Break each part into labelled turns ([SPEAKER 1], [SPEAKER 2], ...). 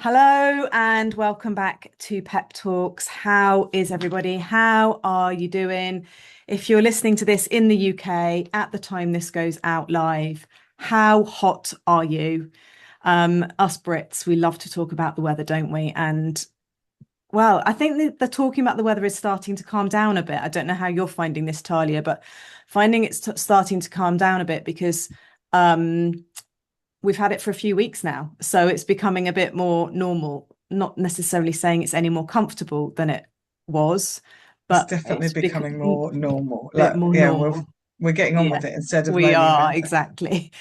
[SPEAKER 1] Hello and welcome back to Pepp Talks. How is everybody? How are you doing? If you're listening to this in the UK at the time this goes out live, how hot are you? Us Brits, we love to talk about the weather, don't we? And well, I think the talking about the weather is starting to calm down a bit. I don't know how you're finding this, Talia, but finding it's starting to calm down a bit because um, we've had it for a few weeks now. So it's becoming a bit more normal, not necessarily saying it's any more comfortable than it was,
[SPEAKER 2] It's
[SPEAKER 1] but
[SPEAKER 2] definitely
[SPEAKER 1] it's
[SPEAKER 2] becoming
[SPEAKER 1] becoming
[SPEAKER 2] more normal.
[SPEAKER 1] a bit
[SPEAKER 2] Like,
[SPEAKER 1] more
[SPEAKER 2] yeah,
[SPEAKER 1] normal.
[SPEAKER 2] we're getting on
[SPEAKER 1] Yeah,
[SPEAKER 2] with it instead of
[SPEAKER 1] we
[SPEAKER 2] moaning
[SPEAKER 1] are
[SPEAKER 2] about it.
[SPEAKER 1] exactly.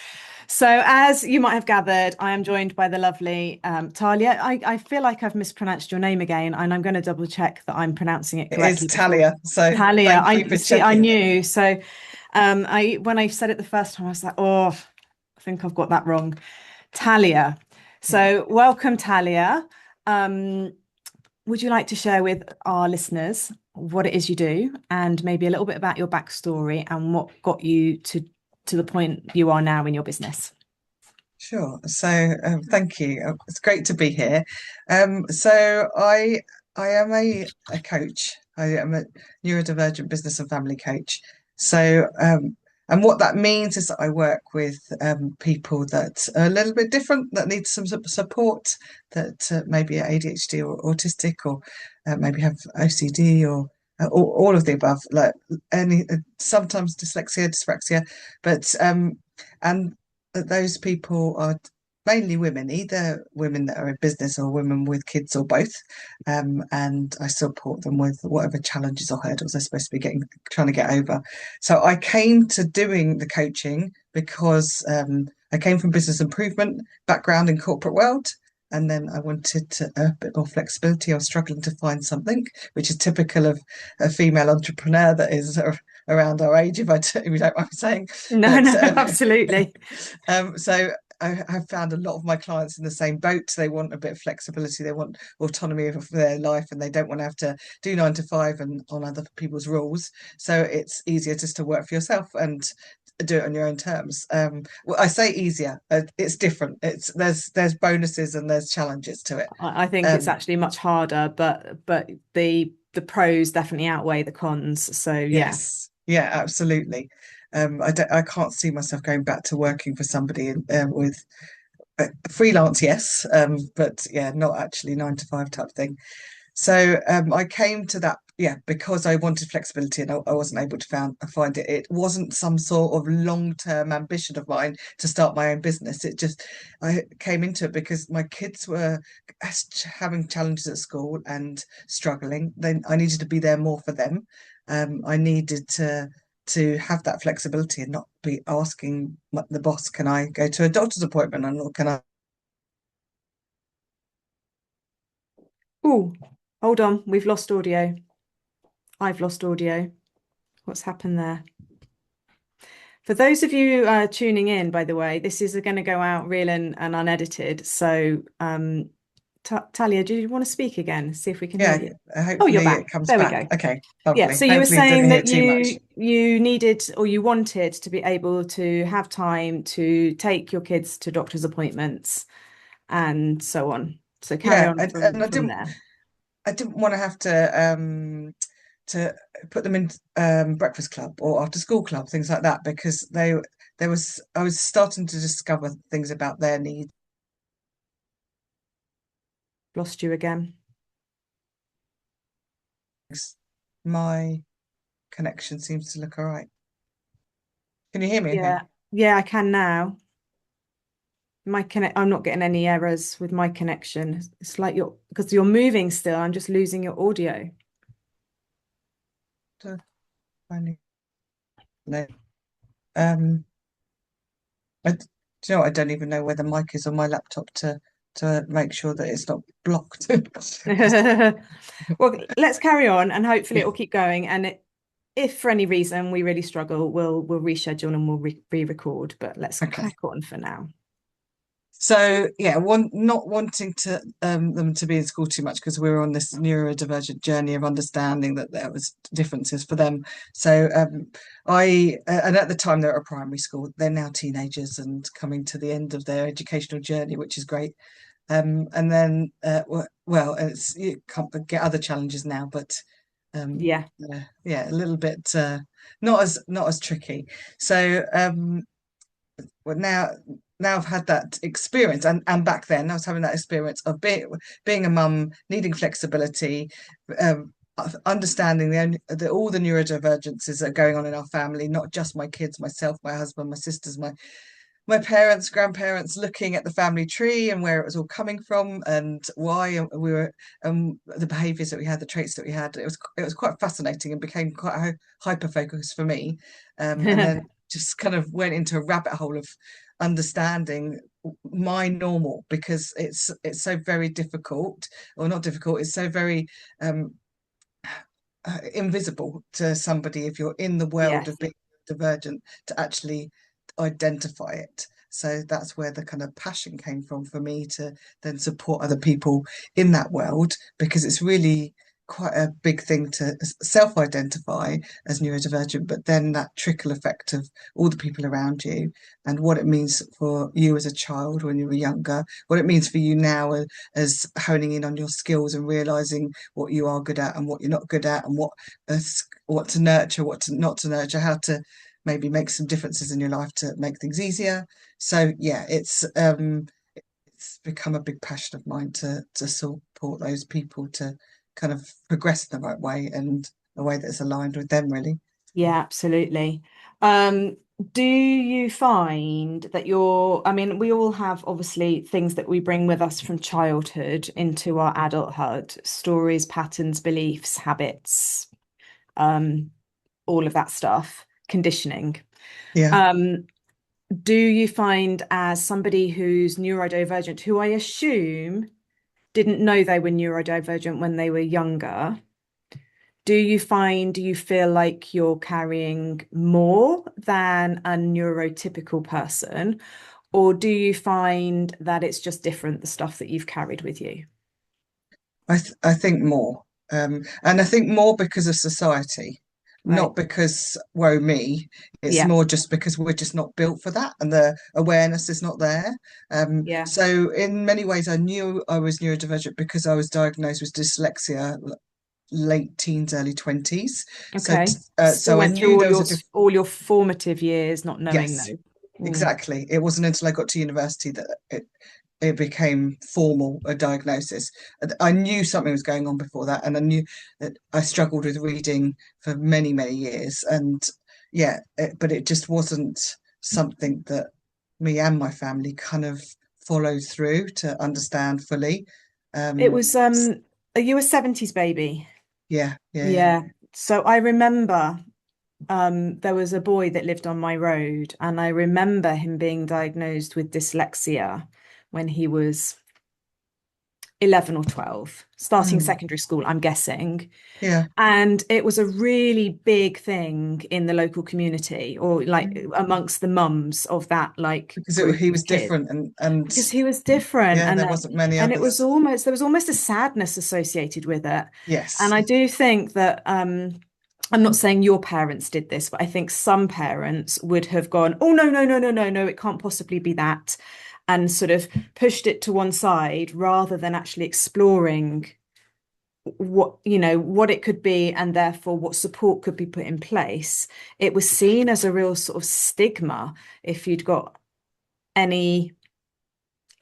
[SPEAKER 1] So, as you might have gathered, I am joined by the lovely Talia. I feel like I've mispronounced your name again, and I'm going to double check that I'm pronouncing it
[SPEAKER 2] It is
[SPEAKER 1] correctly before.
[SPEAKER 2] Talia, so
[SPEAKER 1] Talia,
[SPEAKER 2] thank you
[SPEAKER 1] I
[SPEAKER 2] for
[SPEAKER 1] see, I
[SPEAKER 2] checking.
[SPEAKER 1] knew. So, I when I said it the first time, I was like, oh, I think I've got that wrong. Talia.
[SPEAKER 2] Yeah,
[SPEAKER 1] So, welcome, Talia. Um, would you like to share with our listeners what it is you do and maybe a little bit about your backstory and what got you to the point you are now in your business?
[SPEAKER 2] sure. So thank you. It's great to be here. So I am a coach. I am a neurodivergent business and family coach. So and what that means is that I work with people that are a little bit different, that need some support, that maybe are ADHD or autistic, or maybe have OCD, or all of the above, like any sometimes dyslexia, dyspraxia, but and those people are mainly women, either women that are in business or women with kids or both. And I support them with whatever challenges or hurdles they're supposed to be trying to get over. So I came to doing the coaching because I came from business improvement background in corporate world. And then I wanted a bit more flexibility. I was struggling to find something, which is typical of a female entrepreneur that is around our age, if you don't mind me saying.
[SPEAKER 1] No,
[SPEAKER 2] But
[SPEAKER 1] no, absolutely.
[SPEAKER 2] so I've found a lot of my clients in the same boat. They want a bit of flexibility. They want autonomy of their life, and they don't want to have to do 9 to 5 and on other people's rules. So it's easier just to work for yourself and do it on your own terms. Well, I say easier. It's different. It's there's bonuses and there's challenges to it.
[SPEAKER 1] I think it's
[SPEAKER 2] Um,
[SPEAKER 1] actually much harder, but the pros definitely outweigh the cons. So yeah.
[SPEAKER 2] yes, yeah, absolutely. I can't see myself going back to working for somebody with freelance, yes, but yeah, not actually 9 to 5 type thing. So I came to that, yeah, because I wanted flexibility and I wasn't able to find it. It wasn't some sort of long-term ambition of mine to start my own business. It just, I came into it because my kids were having challenges at school and struggling. Then I needed to be there more for them. I needed to have that flexibility and not be asking the boss, can I go to a doctor's appointment, and can I?
[SPEAKER 1] Oh, hold on, we've lost audio. I've lost audio. What's happened there? For those of you tuning in, by the way, this is going to go out real and unedited. So, Talia, do you want to speak again? See if we can hear
[SPEAKER 2] Yeah,
[SPEAKER 1] you. Oh, you're
[SPEAKER 2] hopefully it
[SPEAKER 1] back.
[SPEAKER 2] comes
[SPEAKER 1] There we
[SPEAKER 2] back.
[SPEAKER 1] go.
[SPEAKER 2] Okay,
[SPEAKER 1] Yeah.
[SPEAKER 2] lovely.
[SPEAKER 1] So you were
[SPEAKER 2] Hopefully you didn't
[SPEAKER 1] saying
[SPEAKER 2] hear
[SPEAKER 1] that
[SPEAKER 2] too much.
[SPEAKER 1] you needed or you wanted to be able to have time to take your kids to doctor's appointments and so on. So carry
[SPEAKER 2] Yeah,
[SPEAKER 1] on
[SPEAKER 2] and
[SPEAKER 1] from there.
[SPEAKER 2] I didn't want to have to put them in breakfast club or after school club, things like that, because there was I was starting to discover things about their needs.
[SPEAKER 1] Lost you again.
[SPEAKER 2] My connection seems to look all right. Can you hear me okay?
[SPEAKER 1] Yeah. Yeah, I can now. I'm not getting any errors with my connection. It's like because you're moving still, I'm just losing your audio.
[SPEAKER 2] Uh, finally- No. Um, do you know what? I don't even know where the mic is on my laptop to make sure that it's not blocked.
[SPEAKER 1] Well, let's carry on and hopefully
[SPEAKER 2] Yeah.
[SPEAKER 1] it will keep going. And if for any reason we really struggle, we'll reschedule and we'll re-record. But let's
[SPEAKER 2] Okay.
[SPEAKER 1] crack on for now.
[SPEAKER 2] So yeah, not wanting to them to be in school too much because we were on this neurodivergent journey of understanding that there was differences for them. So I and at the time they were at primary school. They're now teenagers and coming to the end of their educational journey, which is great. And then well, it's you can't get other challenges now, but um,
[SPEAKER 1] Yeah.
[SPEAKER 2] yeah, a little bit not as tricky. So well, now I've had that experience, and back then I was having that experience of being a mum, needing flexibility, understanding all the neurodivergences that are going on in our family, not just my kids, myself, my husband, my sisters, my parents, grandparents, looking at the family tree and where it was all coming from and why we were, the behaviours that we had, the traits that we had. It was quite fascinating and became quite a hyper focus for me, and then just kind of went into a rabbit hole of understanding my normal, because it's so very difficult, or not difficult, it's so very um, invisible to somebody if you're in the world
[SPEAKER 1] Yes.
[SPEAKER 2] of being divergent, to actually identify it. So that's where the kind of passion came from for me, to then support other people in that world, because it's really quite a big thing to self-identify as neurodivergent, but then that trickle effect of all the people around you, and what it means for you as a child when you were younger, what it means for you now as honing in on your skills and realizing what you are good at and what you're not good at, and what to nurture, what to not to nurture, how to maybe make some differences in your life to make things easier. So yeah, it's become a big passion of mine to support those people to kind of progress in the right way, and a way that's aligned with them, really.
[SPEAKER 1] Yeah, absolutely. Um, do you find that I mean, we all have obviously things that we bring with us from childhood into our adulthood, stories, patterns, beliefs, habits, um, all of that stuff, conditioning.
[SPEAKER 2] Yeah.
[SPEAKER 1] Um, do you find, as somebody who's neurodivergent, who I assume didn't know they were neurodivergent when they were younger, do you feel like you're carrying more than a neurotypical person, or do you find that it's just different, the stuff that you've carried with you?
[SPEAKER 2] I think more, and I think more because of society,
[SPEAKER 1] Right.
[SPEAKER 2] not because woe me. It's
[SPEAKER 1] Yeah.
[SPEAKER 2] more just because we're just not built for that, and the awareness is not there.
[SPEAKER 1] Yeah.
[SPEAKER 2] So in many ways, I knew I was neurodivergent because I was diagnosed with dyslexia late teens, early 20s. So
[SPEAKER 1] Okay. Still
[SPEAKER 2] so I
[SPEAKER 1] went through
[SPEAKER 2] knew there was a
[SPEAKER 1] all your formative years not knowing
[SPEAKER 2] yes,
[SPEAKER 1] though. Mm.
[SPEAKER 2] exactly. It wasn't until I got to university that it became formal, a diagnosis. I knew something was going on before that, and I knew that I struggled with reading for many, many years. And yeah, but it just wasn't something that me and my family kind of followed through to understand fully.
[SPEAKER 1] It
[SPEAKER 2] Um,
[SPEAKER 1] was are you a 70s baby?
[SPEAKER 2] yeah, yeah, yeah,
[SPEAKER 1] Yeah. So I remember there was a boy that lived on my road, and I remember him being diagnosed with dyslexia when he was 11 or 12, starting
[SPEAKER 2] mm,
[SPEAKER 1] secondary school, I'm guessing.
[SPEAKER 2] yeah.
[SPEAKER 1] And it was a really big thing in the local community, or like
[SPEAKER 2] Mm.
[SPEAKER 1] amongst the mums of that like
[SPEAKER 2] Because
[SPEAKER 1] group
[SPEAKER 2] he
[SPEAKER 1] of
[SPEAKER 2] was
[SPEAKER 1] kids,
[SPEAKER 2] different, and
[SPEAKER 1] because he was different,
[SPEAKER 2] yeah, there wasn't many
[SPEAKER 1] and it was
[SPEAKER 2] others.
[SPEAKER 1] almost there was almost a sadness associated with it. And
[SPEAKER 2] Yes.
[SPEAKER 1] I do think that I'm not saying your parents did this, but I think some parents would have gone, oh no, no, no, no, no, no, it can't possibly be that, and sort of pushed it to one side rather than actually exploring what it could be, and therefore what support could be put in place. It was seen as a real sort of stigma if you'd got any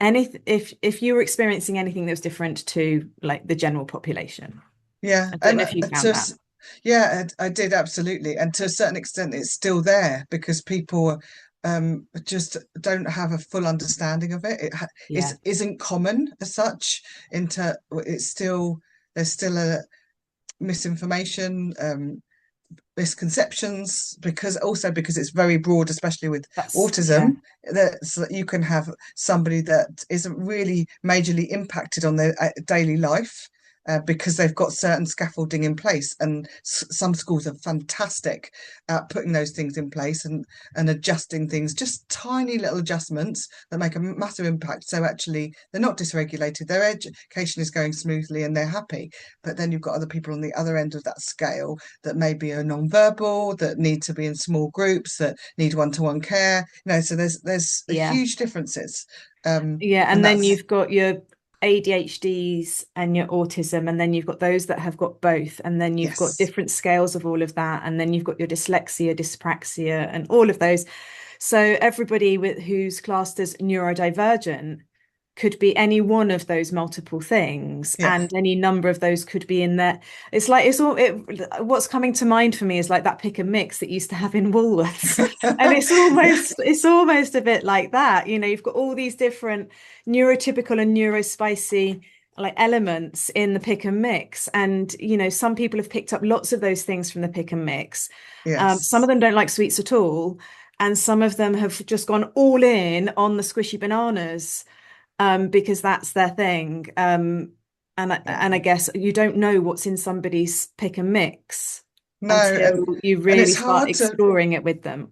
[SPEAKER 1] if you were experiencing anything that was different to like the general population.
[SPEAKER 2] Yeah,
[SPEAKER 1] I don't
[SPEAKER 2] and
[SPEAKER 1] know if you found that.
[SPEAKER 2] yeah, I did absolutely, and to a certain extent, it's still there because people just don't have a full understanding of it. It
[SPEAKER 1] Yeah,
[SPEAKER 2] isn't common as such. It's still there's still a misinformation, misconceptions, because it's very broad, especially with
[SPEAKER 1] yeah,
[SPEAKER 2] autism, that so that you can have somebody that isn't really majorly impacted on their daily life, because they've got certain scaffolding in place, and some schools are fantastic at putting those things in place, and adjusting things, just tiny little adjustments that make a massive impact. So actually they're not dysregulated, their education is going smoothly and they're happy. But then you've got other people on the other end of that scale that maybe are non-verbal, that need to be in small groups, that need one-to-one care. So there's
[SPEAKER 1] yeah.
[SPEAKER 2] huge differences,
[SPEAKER 1] Yeah,
[SPEAKER 2] and
[SPEAKER 1] and then
[SPEAKER 2] that's
[SPEAKER 1] you've got your ADHDs and your autism, and then you've got those that have got both, and then you've got
[SPEAKER 2] Yes.
[SPEAKER 1] different scales of all of that, and then you've got your dyslexia, dyspraxia, and all of those. So everybody who's classed as neurodivergent could be any one of those multiple things,
[SPEAKER 2] Yeah.
[SPEAKER 1] and any number of those could be in there. It's like what's coming to mind for me is like that pick and mix that used to have in Woolworths. And
[SPEAKER 2] Yeah.
[SPEAKER 1] it's almost a bit like that. You've got all these different neurotypical and neurospicy like elements in the pick and mix. And some people have picked up lots of those things from the pick and mix. Some of
[SPEAKER 2] Yes.
[SPEAKER 1] them don't like sweets at all, and some of them have just gone all in on the squishy bananas, because that's their thing. And I
[SPEAKER 2] Yeah.
[SPEAKER 1] guess you don't know what's in somebody's pick and mix
[SPEAKER 2] No,
[SPEAKER 1] until you
[SPEAKER 2] and
[SPEAKER 1] really
[SPEAKER 2] it's
[SPEAKER 1] start
[SPEAKER 2] hard to
[SPEAKER 1] exploring it with them.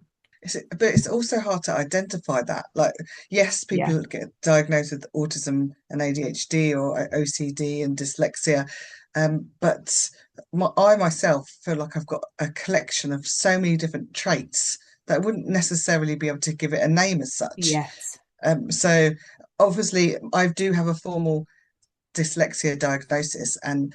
[SPEAKER 2] but it's also hard to identify that. Like, yes,
[SPEAKER 1] Yeah.
[SPEAKER 2] people get diagnosed with autism and ADHD or OCD and dyslexia, but I myself feel like I've got a collection of so many different traits that I wouldn't necessarily be able to give it a name as such.
[SPEAKER 1] Yes.
[SPEAKER 2] So obviously, I do have a formal dyslexia diagnosis, and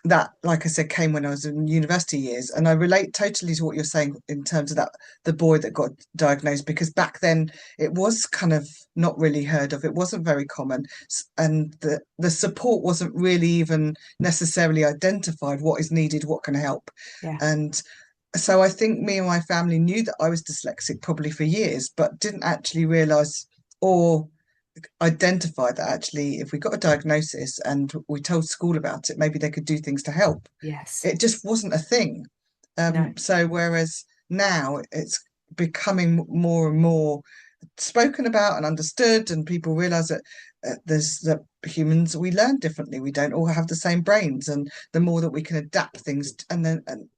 [SPEAKER 2] that, like I said, came when I was in university years, and I relate totally to what you're saying in terms of that, the boy that got diagnosed, because back then it was kind of not really heard of, it wasn't very common, and the support wasn't really even necessarily identified, what is needed, what can help.
[SPEAKER 1] Yeah.
[SPEAKER 2] And so I think me and my family knew that I was dyslexic probably for years, but didn't actually realize or identify that actually if we got a diagnosis and we told school about it, maybe they could do things to help.
[SPEAKER 1] Yes.
[SPEAKER 2] It just wasn't a thing.
[SPEAKER 1] No.
[SPEAKER 2] So whereas now it's becoming more and more spoken about and understood, and people realize that there's that humans, we learn differently, we don't all have the same brains, and the more that we can adapt things, and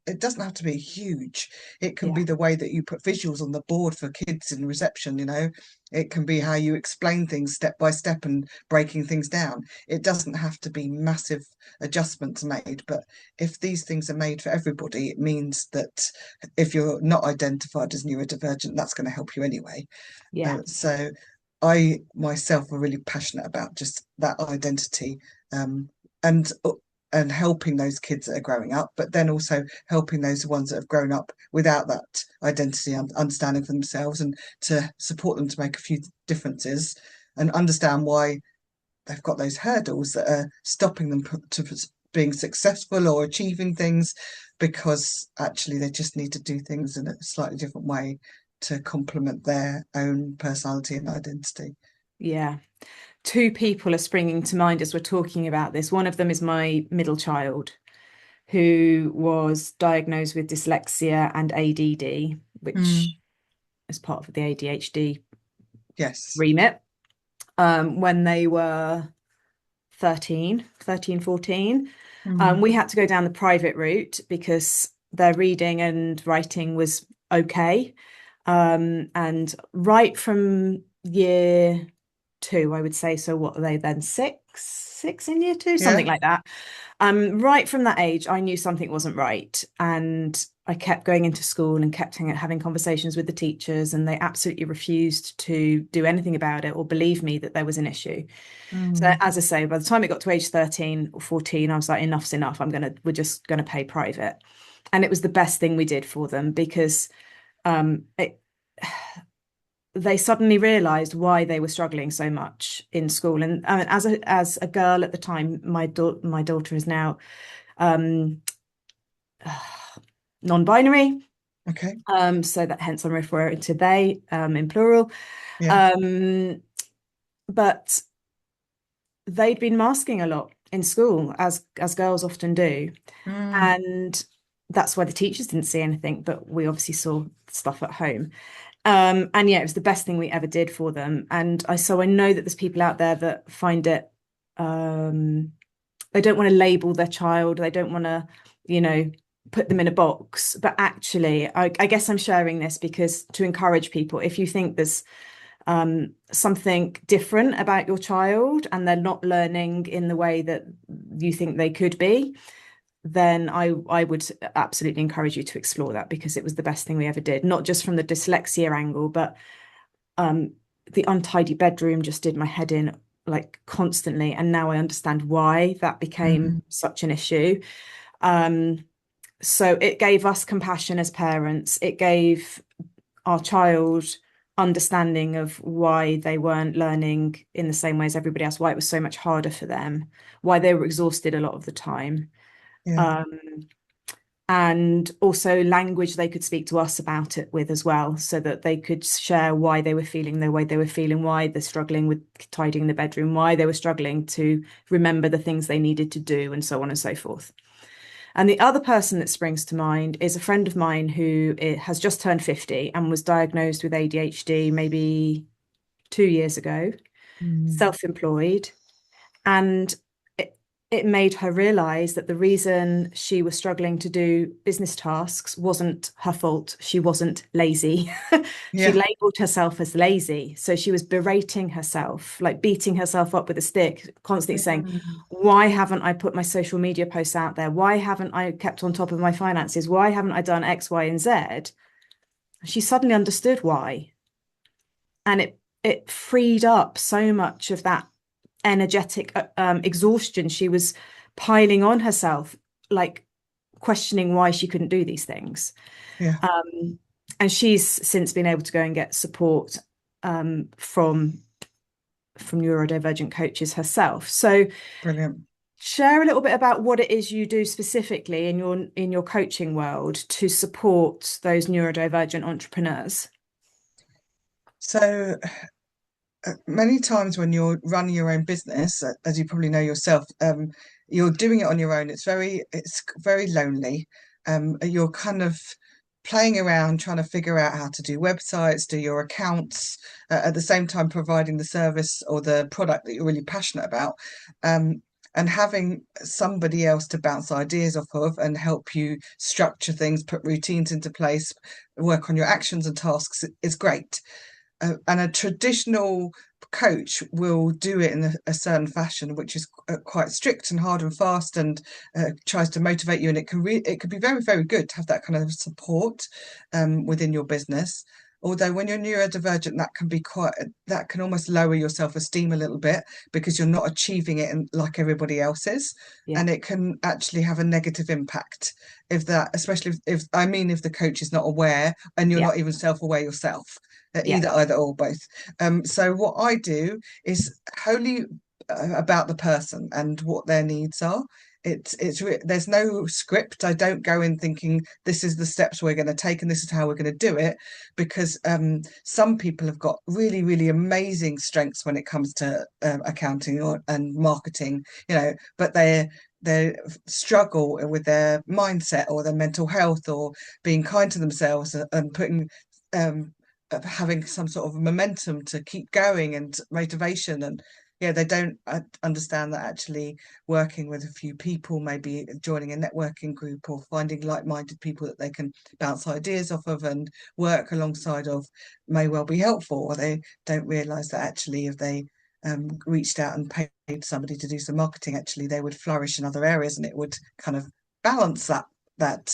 [SPEAKER 2] it doesn't have to be huge, it can
[SPEAKER 1] Yeah.
[SPEAKER 2] be the way that you put visuals on the board for kids in reception, it can be how you explain things step by step and breaking things down. It doesn't have to be massive adjustments made, but if these things are made for everybody, it means that if you're not identified as neurodivergent, that's going to help you anyway.
[SPEAKER 1] Yeah.
[SPEAKER 2] So I myself are really passionate about just that identity, and helping those kids that are growing up, but then also helping those ones that have grown up without that identity and understanding for themselves, and to support them to make a few differences and understand why they've got those hurdles that are stopping them to being successful or achieving things, because actually they just need to do things in a slightly different way to complement their own personality and identity.
[SPEAKER 1] Yeah. Two people are springing to mind as we're talking about this. One of them is my middle child, who was diagnosed with dyslexia and ADD, which
[SPEAKER 2] Mm,
[SPEAKER 1] is part of the ADHD
[SPEAKER 2] yes.
[SPEAKER 1] remit, when they were 14.
[SPEAKER 2] Mm,
[SPEAKER 1] We had to go down the private route because their reading and writing was okay. And right from year two, I would say. So what are they then? Six in year two, something
[SPEAKER 2] yeah.
[SPEAKER 1] like that. Right from that age, I knew something wasn't right. And I kept going into school and kept having conversations with the teachers, and they absolutely refused to do anything about it or believe me that there was an issue. So
[SPEAKER 2] Mm,
[SPEAKER 1] as I say, by the time it got to age 13 or 14, I was like, enough's enough. We're just gonna pay private. And it was the best thing we did for them, because it they suddenly realized why they were struggling so much in school. And I mean, as a girl at the time, my daughter is now um non-binary.
[SPEAKER 2] okay.
[SPEAKER 1] So that hence I'm referring to they, in plural.
[SPEAKER 2] Yeah.
[SPEAKER 1] Um, but they'd been masking a lot in school, as girls often do.
[SPEAKER 2] Mm,
[SPEAKER 1] And that's why the teachers didn't see anything, but we obviously saw stuff at home. And yeah, it was the best thing we ever did for them. And I know that there's people out there that find it, they don't want to label their child, they don't want to, you know, put them in a box. But actually, I guess I'm sharing this because to encourage people, if you think there's something different about your child and they're not learning in the way that you think they could be, then I would absolutely encourage you to explore that, because it was the best thing we ever did, not just from the dyslexia angle, but the untidy bedroom just did my head in like constantly, and now I understand why that became
[SPEAKER 2] Mm.
[SPEAKER 1] such an issue. Um, so it gave us compassion as parents. It gave our child understanding of why they weren't learning in the same way as everybody else, why it was so much harder for them, why they were exhausted a lot of the time.
[SPEAKER 2] Yeah.
[SPEAKER 1] Um, and also language they could speak to us about it with as well, so that they could share why they were feeling the way they were feeling, why they're struggling with tidying the bedroom, why they were struggling to remember the things they needed to do, and so on and so forth. And the other person that springs to mind is a friend of mine who has just turned 50 and was diagnosed with ADHD maybe 2 years ago,
[SPEAKER 2] Mm.
[SPEAKER 1] self-employed. And it made her realize that the reason she was struggling to do business tasks wasn't her fault. She wasn't lazy. She
[SPEAKER 2] Yeah.
[SPEAKER 1] labeled herself as lazy. So she was berating herself, like beating herself up with a stick, constantly saying,
[SPEAKER 2] Mm.
[SPEAKER 1] why haven't I put my social media posts out there? Why haven't I kept on top of my finances? Why haven't I done X, Y, and Z? She suddenly understood why. And it freed up so much of that energetic exhaustion she was piling on herself, like questioning why she couldn't do these things.
[SPEAKER 2] Yeah.
[SPEAKER 1] And she's since been able to go and get support from neurodivergent coaches herself. So
[SPEAKER 2] Brilliant.
[SPEAKER 1] share a little bit about what it is you do specifically in your coaching world to support those neurodivergent entrepreneurs.
[SPEAKER 2] So many times when you're running your own business, as you probably know yourself, you're doing it on your own. It's very lonely. You're kind of playing around trying to figure out how to do websites, do your accounts, at the same time providing the service or the product that you're really passionate about. And having somebody else to bounce ideas off of and help you structure things, put routines into place, work on your actions and tasks is great. And a traditional coach will do it in a certain fashion, which is quite strict and hard and fast, and tries to motivate you. And it could be very, very good to have that kind of support within your business. Although when you're neurodivergent, that can almost lower your self-esteem a little bit because you're not achieving it like everybody else is.
[SPEAKER 1] Yeah,
[SPEAKER 2] And it can actually have a negative impact especially if the coach is not aware and you're
[SPEAKER 1] yeah,
[SPEAKER 2] not even self-aware yourself.
[SPEAKER 1] yeah,
[SPEAKER 2] Either or both. So what I do is wholly about the person and what their needs are. There's no script. I don't go in thinking this is the steps we're going to take and this is how we're going to do it, because some people have got really, really amazing strengths when it comes to accounting and marketing, but they struggle with their mindset or their mental health or being kind to themselves and putting having some sort of momentum to keep going and motivation. And yeah, they don't understand that actually working with a few people, maybe joining a networking group or finding like-minded people that they can bounce ideas off of and work alongside of, may well be helpful. Or they don't realize that actually if they reached out and paid somebody to do some marketing, actually they would flourish in other areas and it would kind of balance that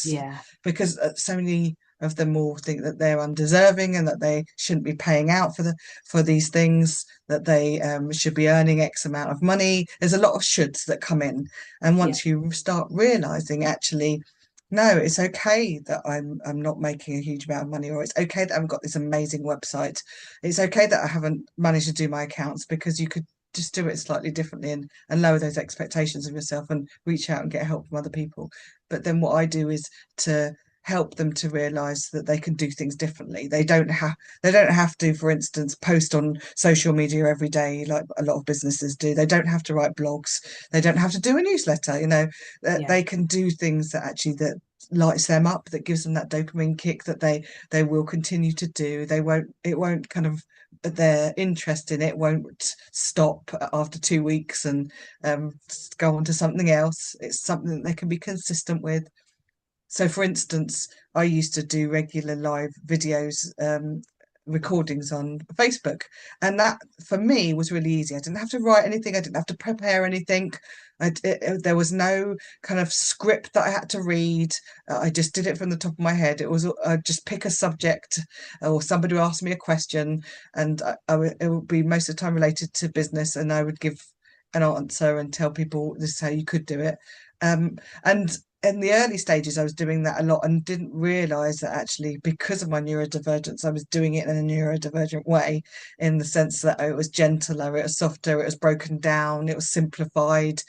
[SPEAKER 1] yeah,
[SPEAKER 2] because so many of them all think that they're undeserving and that they shouldn't be paying out for these things, that they should be earning X amount of money. There's a lot of shoulds that come in, and
[SPEAKER 1] yeah,
[SPEAKER 2] once you start realizing actually, no, it's okay that I'm not making a huge amount of money, or it's okay that I haven't got this amazing website. It's okay that I haven't managed to do my accounts, because you could just do it slightly differently and lower those expectations of yourself and reach out and get help from other people. But then what I do is to help them to realize that they can do things differently. They don't have to, for instance, post on social media every day like a lot of businesses do. They don't have to write blogs. They don't have to do a newsletter.
[SPEAKER 1] yeah,
[SPEAKER 2] They can do things that lights them up, that gives them that dopamine kick that they will continue to do. It won't kind of, their interest in it won't stop after 2 weeks and go on to something else. It's something that they can be consistent with. So, for instance, I used to do regular live videos recordings on Facebook. And that for me was really easy. I didn't have to write anything, I didn't have to prepare anything. There was no kind of script that I had to read. I just did it from the top of my head. It was I'd just pick a subject, or somebody would ask me a question, and it would be most of the time related to business, and I would give an answer and tell people this is how you could do it. And in the early stages, I was doing that a lot and didn't realize that actually, because of my neurodivergence, I was doing it in a neurodivergent way, in the sense that it was gentler, it was softer, it was broken down, it was simplified.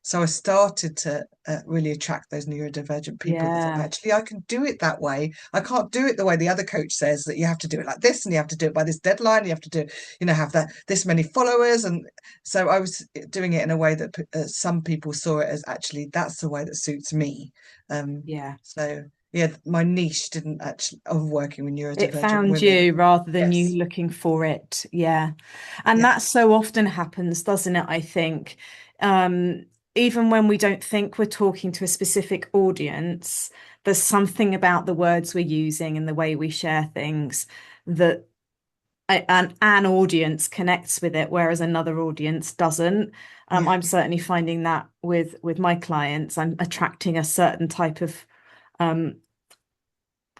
[SPEAKER 2] So I started to really attract those neurodivergent people that thought,
[SPEAKER 1] Yeah.
[SPEAKER 2] actually, I can do it that way. I can't do it the way the other coach says, that you have to do it like this, and you have to do it by this deadline. You have to do, have that this many followers. And so I was doing it in a way that some people saw it as, actually, that's the way that suits me.
[SPEAKER 1] Yeah.
[SPEAKER 2] So yeah, my niche didn't actually, of working with
[SPEAKER 1] It
[SPEAKER 2] neurodivergent
[SPEAKER 1] found
[SPEAKER 2] women.
[SPEAKER 1] you rather than you
[SPEAKER 2] Yes.
[SPEAKER 1] looking for it. Yeah. And
[SPEAKER 2] Yeah.
[SPEAKER 1] that so often happens, doesn't it? I think. Um, Even when we don't think we're talking to a specific audience, there's something about the words we're using and the way we share things that an audience connects with it, whereas another audience doesn't.
[SPEAKER 2] Yeah.
[SPEAKER 1] I'm certainly finding that with my clients. I'm attracting a certain type of um,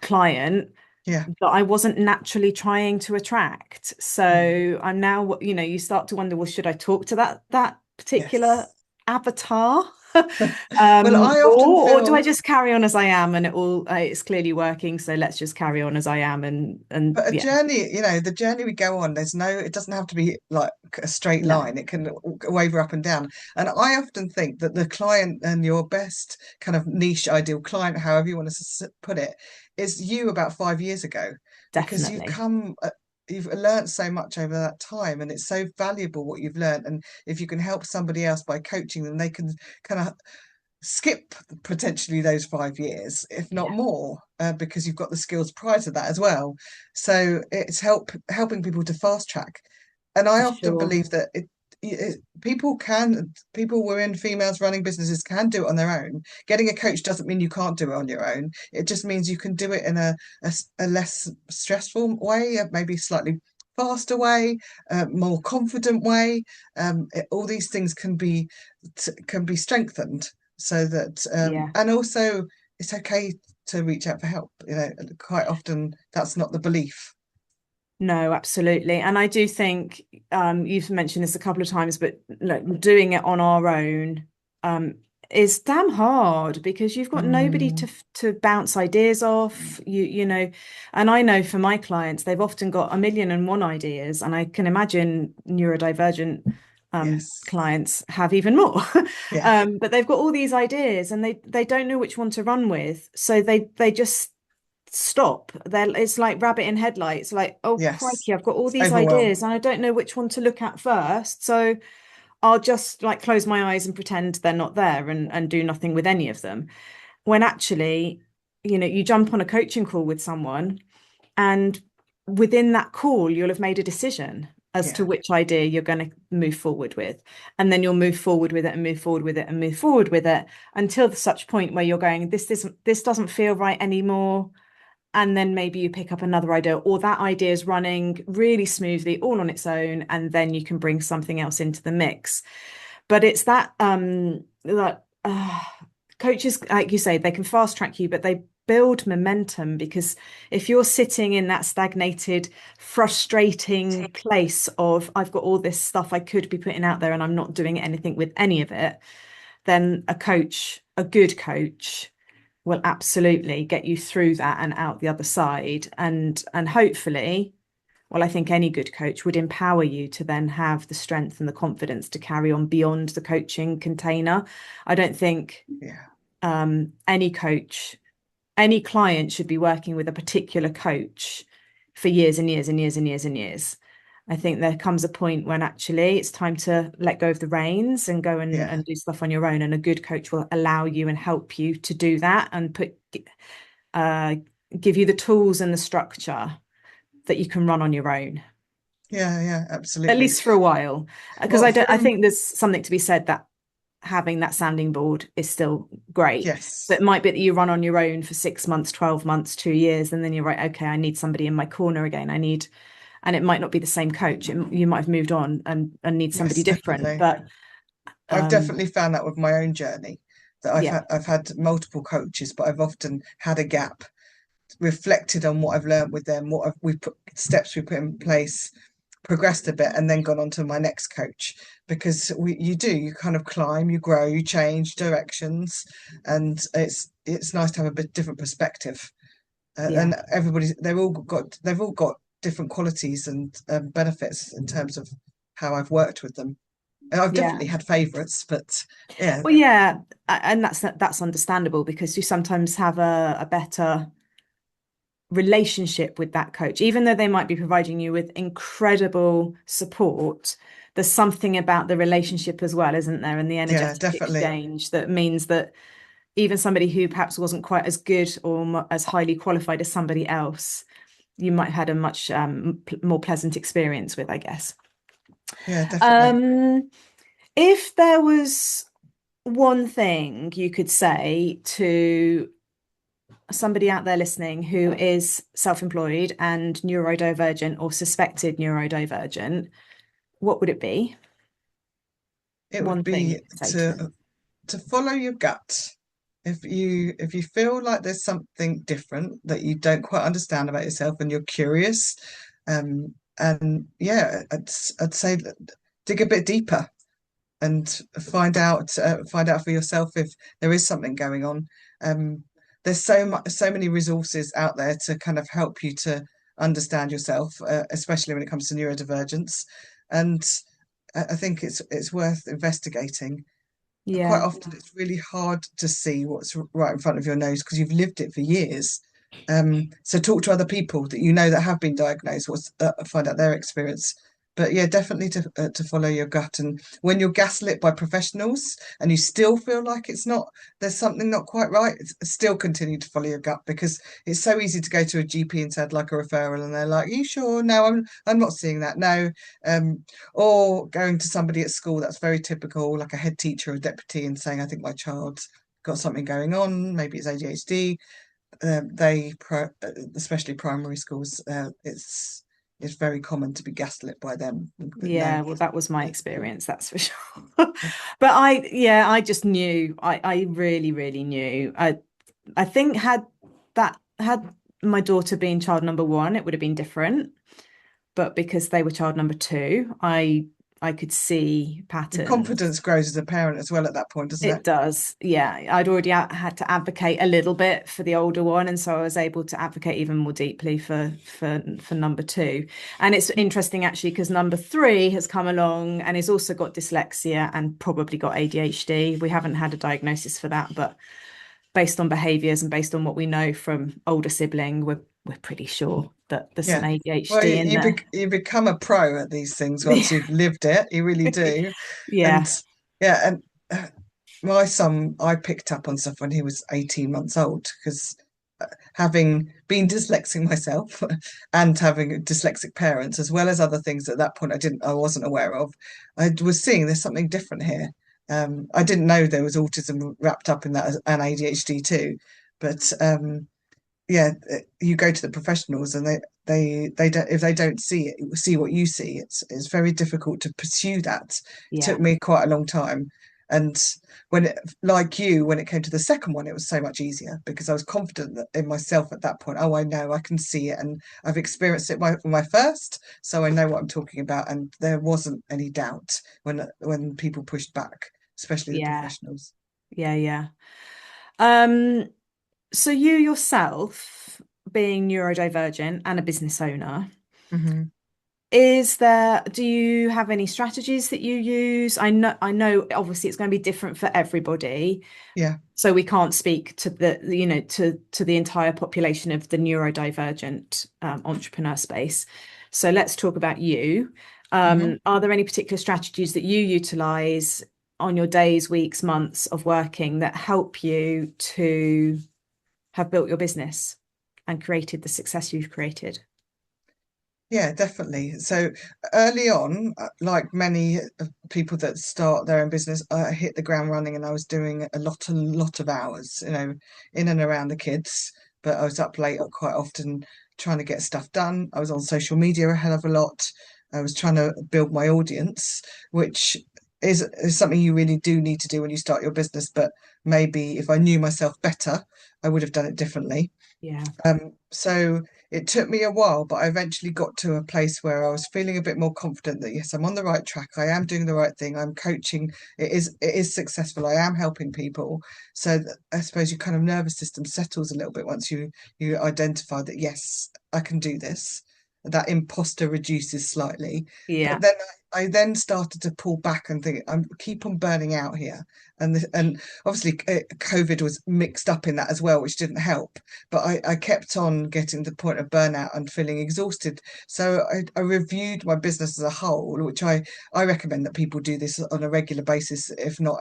[SPEAKER 1] client
[SPEAKER 2] Yeah.
[SPEAKER 1] that I wasn't naturally trying to attract.
[SPEAKER 2] Mm.
[SPEAKER 1] So I'm now, you start to wonder, well, should I talk to that particular
[SPEAKER 2] Yes.
[SPEAKER 1] avatar?
[SPEAKER 2] Well, I often
[SPEAKER 1] Or do I
[SPEAKER 2] feel,
[SPEAKER 1] just carry on as I am and it's clearly working, so let's just carry on as I am and
[SPEAKER 2] but a
[SPEAKER 1] yeah,
[SPEAKER 2] journey, the journey we go on, it doesn't have to be like a straight
[SPEAKER 1] no,
[SPEAKER 2] line. It can waver up and down. And I often think that the client, and your best kind of niche ideal client, however you want to put it, is you about 5 years ago, because
[SPEAKER 1] definitely.
[SPEAKER 2] you've learned so much over that time, and it's so valuable what you've learned. And if you can help somebody else by coaching them, they can kind of skip potentially those 5 years, if not
[SPEAKER 1] Yeah,
[SPEAKER 2] more, because you've got the skills prior to that as well. So it's helping people to fast track. And I
[SPEAKER 1] for
[SPEAKER 2] often
[SPEAKER 1] sure.
[SPEAKER 2] believe that people women, females running businesses can do it on their own. Getting a coach doesn't mean you can't do it on your own. It just means you can do it in a less stressful way, maybe slightly faster way, more confident way. All these things can be strengthened, so that
[SPEAKER 1] Yeah.
[SPEAKER 2] and also it's okay to reach out for help. Quite often that's not the belief.
[SPEAKER 1] No, absolutely. And I do think you've mentioned this a couple of times, but look, doing it on our own um, is damn hard because you've got nobody
[SPEAKER 2] Mm,
[SPEAKER 1] to bounce ideas off. And I know for my clients, they've often got a million and one ideas, and I can imagine neurodivergent
[SPEAKER 2] yes.
[SPEAKER 1] clients have even more.
[SPEAKER 2] Yeah.
[SPEAKER 1] But they've got all these ideas, and they don't know which one to run with, so they just stop. It's like rabbit in headlights, like, oh
[SPEAKER 2] Yes.
[SPEAKER 1] crikey, I've got all
[SPEAKER 2] It's
[SPEAKER 1] these
[SPEAKER 2] overwhelm.
[SPEAKER 1] ideas and I don't know which one to look at first. So I'll just like close my eyes and pretend they're not there and do nothing with any of them. When actually, you jump on a coaching call with someone and within that call, you'll have made a decision as to
[SPEAKER 2] Yeah.
[SPEAKER 1] which idea you're going to move forward with. And then you'll move forward with it and move forward with it and move forward with it until such point where you're going, this doesn't feel right anymore, and then maybe you pick up another idea, or that idea is running really smoothly all on its own, and then you can bring something else into the mix. But it's that coaches, like you say, they can fast track you, but they build momentum, because if you're sitting in that stagnated, frustrating place of, I've got all this stuff I could be putting out there and I'm not doing anything with any of it, then a good coach will absolutely get you through that and out the other side. And hopefully, well, I think any good coach would empower you to then have the strength and the confidence to carry on beyond the coaching container. I don't think
[SPEAKER 2] Yeah.
[SPEAKER 1] any coach, any client should be working with a particular coach for years and years and years and years and years. I think there comes a point when actually it's time to let go of the reins and go
[SPEAKER 2] Yeah.
[SPEAKER 1] and do stuff on your own. And a good coach will allow you and help you to do that and uh, give you the tools and the structure that you can run on your own,
[SPEAKER 2] Yeah. Yeah.
[SPEAKER 1] at
[SPEAKER 2] Absolutely.
[SPEAKER 1] least for a while. Because
[SPEAKER 2] Well,
[SPEAKER 1] I
[SPEAKER 2] from
[SPEAKER 1] think there's something to be said that having that sounding board is still great. So
[SPEAKER 2] Yes.
[SPEAKER 1] it might be that you run on your own for 6 months, 12 months, 2 years, and then you're right, okay, I need somebody in my corner again. And it might not be the same coach. You might have moved on and need somebody
[SPEAKER 2] Yes,
[SPEAKER 1] different.
[SPEAKER 2] definitely.
[SPEAKER 1] But
[SPEAKER 2] I've definitely found that with my own journey that
[SPEAKER 1] yeah,
[SPEAKER 2] I've had multiple coaches, but I've often had a gap, reflected on what I've learned with them, we put steps we put in place, progressed a bit, and then gone on to my next coach. Because you kind of climb, you grow, you change directions, and it's nice to have a bit different perspective.
[SPEAKER 1] yeah,
[SPEAKER 2] And they've all got different qualities and benefits in terms of how I've worked with them. And I've
[SPEAKER 1] yeah.
[SPEAKER 2] definitely had favourites, but yeah,
[SPEAKER 1] Well, yeah, and that's understandable because you sometimes have a better relationship with that coach, even though they might be providing you with incredible support. There's something about the relationship as well, isn't there? And the
[SPEAKER 2] yeah,
[SPEAKER 1] energetic
[SPEAKER 2] definitely.
[SPEAKER 1] exchange that means that even somebody who perhaps wasn't quite as good or as highly qualified as somebody else, you might have had a much more pleasant experience with, I guess.
[SPEAKER 2] Yeah, definitely.
[SPEAKER 1] Um, if there was one thing you could say to somebody out there listening who is self-employed and neurodivergent or suspected neurodivergent, what would it be?
[SPEAKER 2] It would
[SPEAKER 1] One thing you
[SPEAKER 2] be
[SPEAKER 1] could say to them.
[SPEAKER 2] to follow your gut. If you feel like there's something different that you don't quite understand about yourself and you're curious, and yeah, I'd say dig a bit deeper and find out for yourself if there is something going on. Um, there's so many resources out there to kind of help you to understand yourself, especially when it comes to neurodivergence. And I think it's worth investigating. Quite
[SPEAKER 1] Yeah,
[SPEAKER 2] often it's really hard to see what's right in front of your nose because you've lived it for years. So talk to other people that you know that have been diagnosed, find out their experience. But yeah, definitely to follow your gut. And when you're gaslit by professionals and you still feel like there's something not quite right, still continue to follow your gut, because it's so easy to go to a GP and say I'd like a referral, and they're like, "Are you sure? No, I'm not seeing that. No." Um, or going to somebody at school, that's very typical, like a head teacher or deputy, and saying, I think my child's got something going on, maybe it's ADHD. Especially primary schools, it's very common to be gaslit by them. But no,
[SPEAKER 1] yeah, well, that was my experience, that's for sure. But I just knew, I really, really knew. I think had my daughter been child number one, it would have been different. But because they were child number two, I could see
[SPEAKER 2] your
[SPEAKER 1] patterns.
[SPEAKER 2] confidence grows as a parent as well at that point, doesn't it?
[SPEAKER 1] It does. Yeah. I'd already had to advocate a little bit for the older one. And so I was able to advocate even more deeply for number two. And it's interesting actually, because number three has come along and has also got dyslexia and probably got ADHD. We haven't had a diagnosis for that, but based on behaviours and based on what we know from older sibling, we're pretty sure that there's some
[SPEAKER 2] Yeah. Well,
[SPEAKER 1] ADHD in there.
[SPEAKER 2] you become a pro at these things once you've lived it. You really do. And
[SPEAKER 1] Yeah.
[SPEAKER 2] yeah, and my son, I picked up on stuff when he was 18 months old, because having been dyslexic myself and having dyslexic parents, as well as other things at that point I wasn't aware of, I was seeing there's something different here. I didn't know there was autism wrapped up in that, and ADHD too. But yeah, you go to the professionals and they don't, if they don't see what you see, it's very difficult to pursue that. It
[SPEAKER 1] Yeah.
[SPEAKER 2] took me quite a long time. And like you, when it came to the second one, it was so much easier because I was confident in myself at that point. Oh, I know, I can see it, and I've experienced it my first, so I know what I'm talking about. And there wasn't any doubt when people pushed back, especially the
[SPEAKER 1] Yeah.
[SPEAKER 2] professionals.
[SPEAKER 1] Yeah. Yeah. Um, so you yourself, being neurodivergent and a business owner,
[SPEAKER 2] Hmm.
[SPEAKER 1] do you have any strategies that you use? I know obviously it's going to be different for everybody.
[SPEAKER 2] Yeah.
[SPEAKER 1] So we can't speak to to the entire population of the neurodivergent entrepreneur space. So let's talk about you.
[SPEAKER 2] Hmm.
[SPEAKER 1] Are there any particular strategies that you utilize on your days, weeks, months of working that help you to have built your business and created the success you've created?
[SPEAKER 2] Yeah, definitely. So early on, like many people that start their own business, I hit the ground running, and I was doing a lot of hours, in and around the kids. But I was up late quite often trying to get stuff done. I was on social media a hell of a lot. I was trying to build my audience, which is something you really do need to do when you start your business. But maybe if I knew myself better, I would have done it differently.
[SPEAKER 1] Yeah.
[SPEAKER 2] So it took me a while, but I eventually got to a place where I was feeling a bit more confident that yes, I'm on the right track. I am doing the right thing. I'm coaching. It is successful. I am helping people. So I suppose your kind of nervous system settles a little bit once you identify that yes, I can do this. That imposter reduces slightly, but
[SPEAKER 1] Yeah.
[SPEAKER 2] then I then started to pull back and think I'm keep on burning out here, and obviously COVID was mixed up in that as well, which didn't help. But I kept on getting to the point of burnout and feeling exhausted. So I reviewed my business as a whole, which I recommend that people do this on a regular basis, if not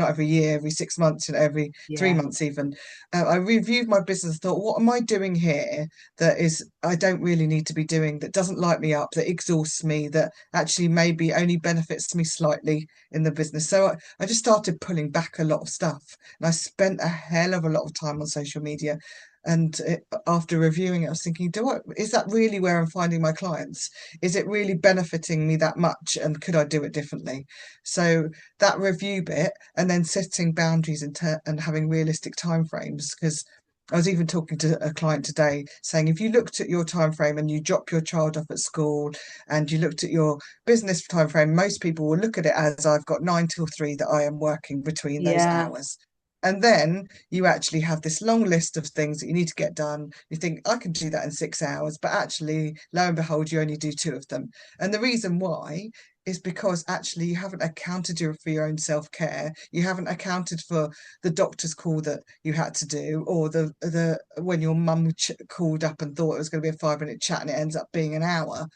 [SPEAKER 2] every year, every 6 months, every three
[SPEAKER 1] Yeah.
[SPEAKER 2] months even. I reviewed my business, thought, what am I doing here that is I don't really need to be doing, that doesn't light me up, that exhausts me, that actually maybe only benefits me slightly in the business. So I just started pulling back a lot of stuff, and I spent a hell of a lot of time on social media. And after reviewing it, I was thinking, is that really where I'm finding my clients? Is it really benefiting me that much? And could I do it differently? So that review bit, and then setting boundaries and having realistic timeframes, because I was even talking to a client today saying, if you looked at your time frame and you drop your child off at school and you looked at your business time frame, most people will look at it as I've got 9 till 3 that I am working between those
[SPEAKER 1] Yeah.
[SPEAKER 2] hours. And then you actually have this long list of things that you need to get done. You think, I can do that in 6 hours, but actually, lo and behold, you only do two of them. And the reason why is because actually you haven't accounted for your own self-care. You haven't accounted for the doctor's call that you had to do, or the when your mum called up and thought it was going to be a 5 minute chat and it ends up being an hour.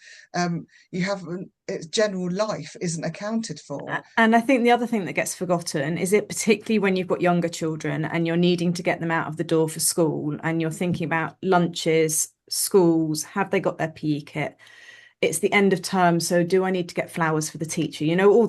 [SPEAKER 2] You haven't, it's general life isn't accounted for.
[SPEAKER 1] And I think the other thing that gets forgotten is it, particularly when you've got younger children and you're needing to get them out of the door for school and you're thinking about lunches, schools, have they got their PE kit? It's the end of term, so do I need to get flowers for the teacher? All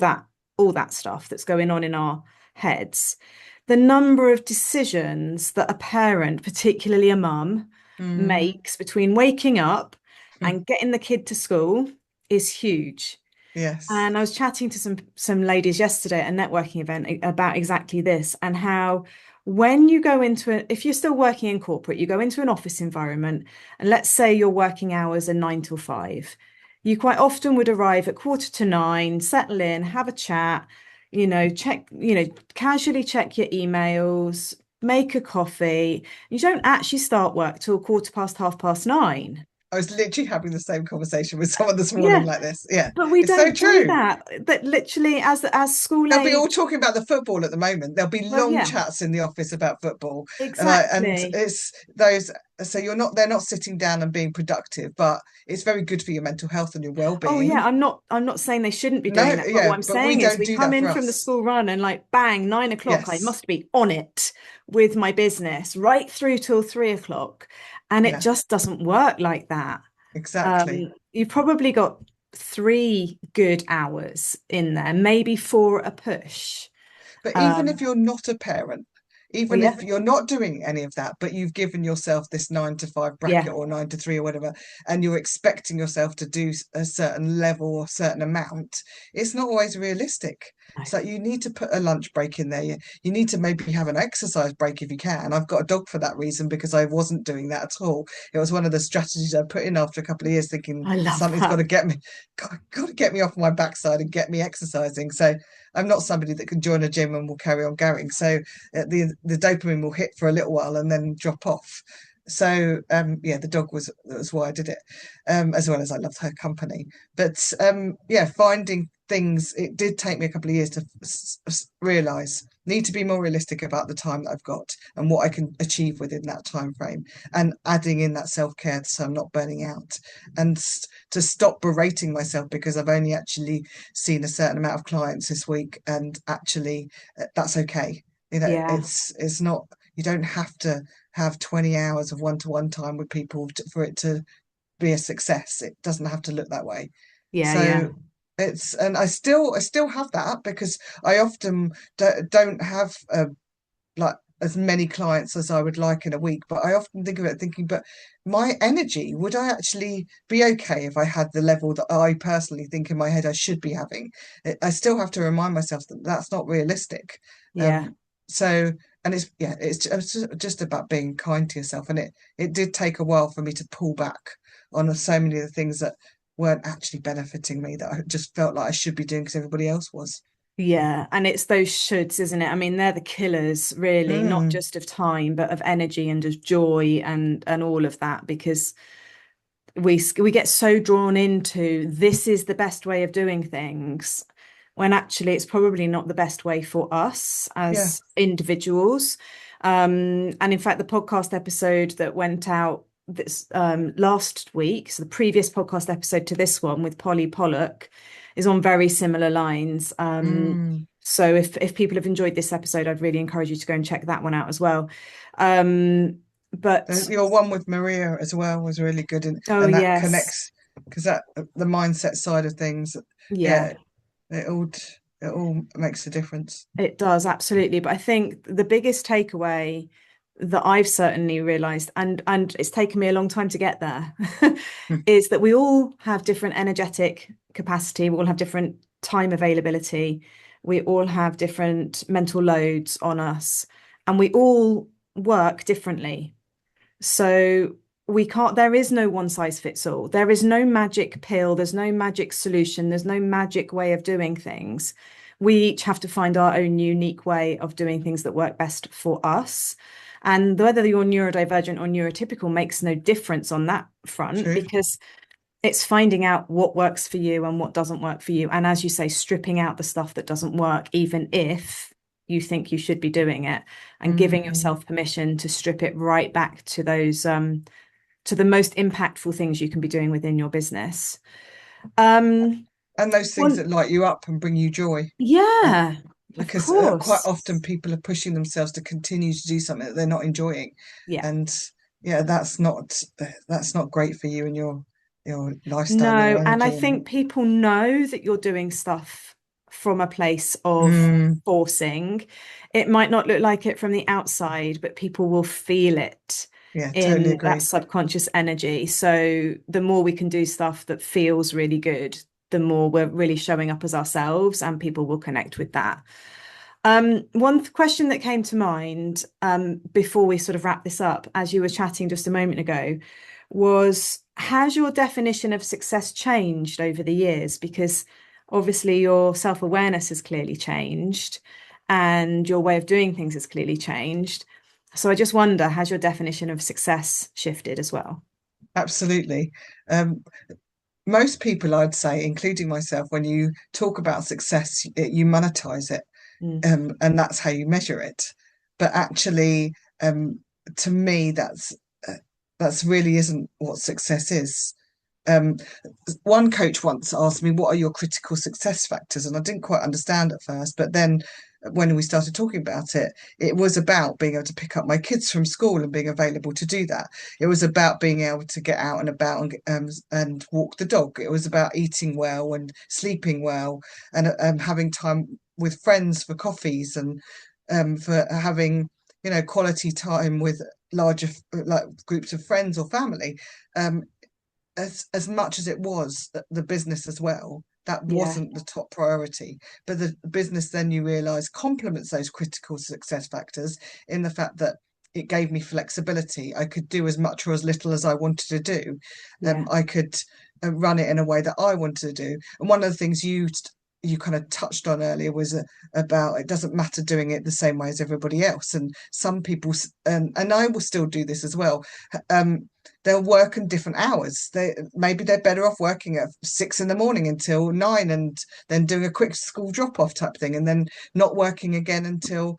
[SPEAKER 1] that stuff that's going on in our heads. The number of decisions that a parent, particularly a mum,
[SPEAKER 2] Mm,
[SPEAKER 1] makes between waking up and getting the kid to school is huge.
[SPEAKER 2] yes.
[SPEAKER 1] And I was chatting to some ladies yesterday at a networking event about exactly this, and how when you go into if you're still working in corporate, you go into an office environment, and let's say your working hours are 9 till 5. You quite often would arrive at 8:45, settle in, have a chat, casually check your emails, make a coffee. You don't actually start work till 9:15, 9:30.
[SPEAKER 2] I was literally having the same conversation with someone this morning
[SPEAKER 1] Yeah,
[SPEAKER 2] like this. Yeah,
[SPEAKER 1] but we
[SPEAKER 2] it's so
[SPEAKER 1] don't do
[SPEAKER 2] true.
[SPEAKER 1] that. That literally, as school
[SPEAKER 2] They'll be all
[SPEAKER 1] age.
[SPEAKER 2] talking about the football at the moment. There'll be
[SPEAKER 1] Well,
[SPEAKER 2] long
[SPEAKER 1] yeah,
[SPEAKER 2] chats in the office about football, and
[SPEAKER 1] exactly.
[SPEAKER 2] it's those. So they're not sitting down and being productive, but it's very good for your mental health and your
[SPEAKER 1] Oh yeah,
[SPEAKER 2] well-being.
[SPEAKER 1] I'm not saying they shouldn't be doing
[SPEAKER 2] No,
[SPEAKER 1] that, but what
[SPEAKER 2] yeah,
[SPEAKER 1] I'm
[SPEAKER 2] but we
[SPEAKER 1] saying is
[SPEAKER 2] don't
[SPEAKER 1] we
[SPEAKER 2] do
[SPEAKER 1] come
[SPEAKER 2] that
[SPEAKER 1] in
[SPEAKER 2] for
[SPEAKER 1] from the
[SPEAKER 2] us.
[SPEAKER 1] school run and like bang, 9 o'clock, I
[SPEAKER 2] Yes,
[SPEAKER 1] must be on it with my business right through till 3 o'clock. And it
[SPEAKER 2] yeah,
[SPEAKER 1] just doesn't work like that.
[SPEAKER 2] exactly.
[SPEAKER 1] You've probably got 3 good hours in there, maybe four a push.
[SPEAKER 2] But even if
[SPEAKER 1] Um,
[SPEAKER 2] you're not a parent,
[SPEAKER 1] well,
[SPEAKER 2] even
[SPEAKER 1] yeah,
[SPEAKER 2] if you're not doing any of that, but you've given yourself this 9 to 5
[SPEAKER 1] yeah,
[SPEAKER 2] bracket or 9 to 3 or whatever, and you're expecting yourself to do a certain level or certain amount, it's not always realistic.
[SPEAKER 1] no.
[SPEAKER 2] So you need to put a lunch break in there. You need to maybe have an exercise break if you can. I've got a dog for that reason because I wasn't doing that at all. It was one of the strategies I put in after a couple of years, thinking
[SPEAKER 1] I love
[SPEAKER 2] something's got
[SPEAKER 1] that.
[SPEAKER 2] to get me, got to get me off my backside and get me exercising. So I'm not somebody that can join a gym and will carry on going. So the dopamine will hit for a little while and then drop off. So yeah, the dog was why I did it, as well as I loved her company. But yeah, finding things, it did take me a couple of years to realize need to be more realistic about the time that I've got and what I can achieve within that time frame, and adding in that self-care so I'm not burning out, and to stop berating myself because I've only actually seen a certain amount of clients this week, and actually that's okay.
[SPEAKER 1] Yeah.
[SPEAKER 2] It's not, you don't have to have 20 hours of one-to-one time with people for it to be a success. It doesn't have to look that way.
[SPEAKER 1] Yeah, yeah,
[SPEAKER 2] So and I still have that, because I often don't have like as many clients as I would like in a week, but I often think of it thinking, but my energy, would I actually be okay if I had the level that I personally think in my head I should be having? I still have to remind myself that that's not realistic.
[SPEAKER 1] yeah.
[SPEAKER 2] Um, so, and it's just about being kind to yourself. And it did take a while for me to pull back on so many of the things that weren't actually benefiting me, that I just felt like I should be doing because everybody else was.
[SPEAKER 1] Yeah, and it's those shoulds, isn't it? I mean, they're the killers, really, not
[SPEAKER 2] Mm,
[SPEAKER 1] just of time, but of energy and of joy and all of that, because we get so drawn into this is the best way of doing things, when actually it's probably not the best way for us
[SPEAKER 2] yeah.
[SPEAKER 1] as individuals. And in fact, the podcast episode that went out this last week, so the previous podcast episode to this one with Polly Pollock, is on very similar lines.
[SPEAKER 2] Mm.
[SPEAKER 1] So if people have enjoyed this episode, I'd really encourage you to go and check that one out as well. But
[SPEAKER 2] Your one with Maria as well was really good,
[SPEAKER 1] oh
[SPEAKER 2] and that
[SPEAKER 1] yes,
[SPEAKER 2] connects, because that the mindset side of things,
[SPEAKER 1] yeah.
[SPEAKER 2] yeah, it all it all makes a difference.
[SPEAKER 1] It does, absolutely. But I think the biggest takeaway that I've certainly realized, and it's taken me a long time to get there,
[SPEAKER 2] Mm.
[SPEAKER 1] is that we all have different energetic capacity. We all have different time availability. We all have different mental loads on us, and we all work differently. So we can't, there is no one size fits all. There is no magic pill. There's no magic solution. There's no magic way of doing things. We each have to find our own unique way of doing things that work best for us. And whether you're neurodivergent or neurotypical makes no difference on that front,
[SPEAKER 2] True.
[SPEAKER 1] because it's finding out what works for you and what doesn't work for you. And as you say, stripping out the stuff that doesn't work, even if you think you should be doing it, and giving
[SPEAKER 2] Mm.
[SPEAKER 1] yourself permission to strip it right back to those to the most impactful things you can be doing within your business. Um,
[SPEAKER 2] And those things
[SPEAKER 1] well,
[SPEAKER 2] that light you up and bring you joy, uh,
[SPEAKER 1] yeah, of
[SPEAKER 2] because quite
[SPEAKER 1] course.
[SPEAKER 2] often people are pushing themselves to continue to do something that they're not enjoying,
[SPEAKER 1] Yeah.
[SPEAKER 2] and yeah, that's not great for you and your lifestyle, your
[SPEAKER 1] No, and I
[SPEAKER 2] energy, and
[SPEAKER 1] think people know that you're doing stuff from a place of
[SPEAKER 2] mm,
[SPEAKER 1] forcing. It might not look like it from the outside, but people will feel it
[SPEAKER 2] yeah, totally
[SPEAKER 1] in that
[SPEAKER 2] agree.
[SPEAKER 1] subconscious energy. So the more we can do stuff that feels really good, the more we're really showing up as ourselves, and people will connect with that. One question that came to mind before we sort of wrap this up, as you were chatting just a moment ago, was has your definition of success changed over the years? Because obviously your self-awareness has clearly changed and your way of doing things has clearly changed. So I just wonder, has your definition of success shifted as well?
[SPEAKER 2] Absolutely. Um, Most people, I'd say, including myself, when you talk about success, you monetize it,
[SPEAKER 1] Mm,
[SPEAKER 2] and that's how you measure it. But actually, um, to me, that's really isn't what success is. Um, One coach once asked me, "What are your critical success factors?" And I didn't quite understand at first, but then when we started talking about it, it was about being able to pick up my kids from school and being available to do that. It was about being able to get out and about and walk the dog. It was about eating well and sleeping well, and having time with friends for coffees, and for having quality time with larger like groups of friends or family. Um, as much as it was the business as well, that
[SPEAKER 1] yeah,
[SPEAKER 2] wasn't the top priority. But the business, then you realize, complements those critical success factors in the fact that it gave me flexibility. I could do as much or as little as I wanted to do.
[SPEAKER 1] yeah,
[SPEAKER 2] I could run it in a way that I wanted to do. And one of the things you kind of touched on earlier was about it doesn't matter doing it the same way as everybody else. And some people, and I will still do this as well. Um, they'll work in different hours. Maybe they're better off working at 6 in the morning until 9, and then doing a quick school drop off type thing, and then not working again until